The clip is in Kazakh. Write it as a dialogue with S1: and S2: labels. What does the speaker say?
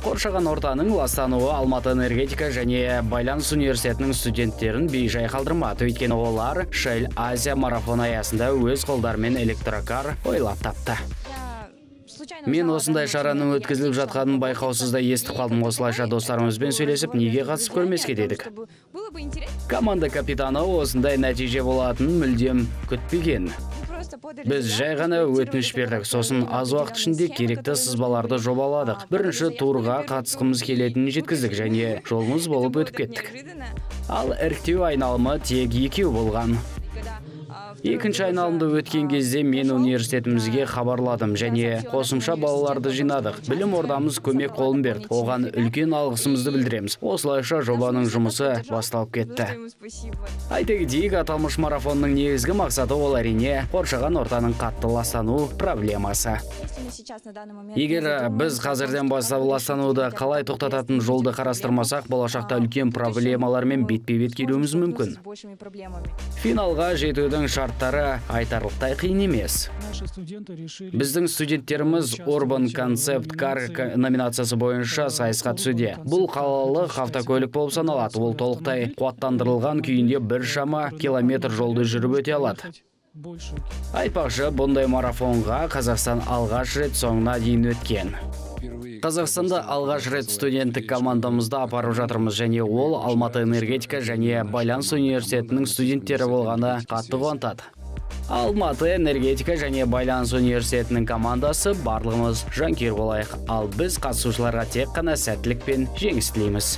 S1: Қоршаған ортаның ластануы Алматы энергетика және байланыс университетінің студенттерін бейжай қалдырмады. Өйткені олар Shell Азия марафоны аясында өз қолдарымен электрокар ойлап тапты. Мен осындай шараның өткізіліп жатқанын байқаусызда естіп қалдым. Осылайша достарымызбен сөйлесіп, неге қатысып көрмеске дедік. Команда капитаны осындай нәтиже болатынын мүлдем күтпеген. Біз жай ғана өтініш бердік, сосын аз уақыт ішінде керекті сызбаларды жобаладық. Бірінші турға қатысқымыз келетінін жеткіздік және жолымыз болып өтіп кеттік. Ал іріктеу айналымы тек 2 болған. Екінші айналымды өткен кезде мен университетімізге хабарладым және қосымша балаларды жинадық. Білім ордамыз көмек қолын берді. Оған үлкен алғысымызды білдіреміз. Осылайша жобаның жұмысы басталып кетті. Айта кетейік, аталмыш марафонның негізгі мақсаты ол әрине қоршаған ортаның қатты ластану проблемасы. Егер біз қазірден бастап ластануды қалай тоқтататын жолды қарастырмасақ, болашақта үлкен проблемалармен бетпе-бет келуіміз мүмкін. Финалға жетудің шарттары айтарлықтай қиын емес. Біздің студенттеріміз Urban Concept Car номинациясы бойынша сайысқа түсуде. Бұл қалалық автокөлік болып саналады. Ол толықтай қуаттандырылған күйінде біршама километр жолды жүріп өте алады. Айтпақшы, бұндай марафонға Қазақстан алғаш рет соңына дейін өткен. Қазақстанда алғаш рет студенттік командамызды апарып жатырмыз және ол Алматы энергетика және байланыс университетінің студенттері болғаны қатты қуантады. Алматы энергетика және байланыс университетінің командасы барлығымыз жанкүйер болайық. Ал біз қатысушыларға тек қана сәттілік пен жеңіс тілейміз.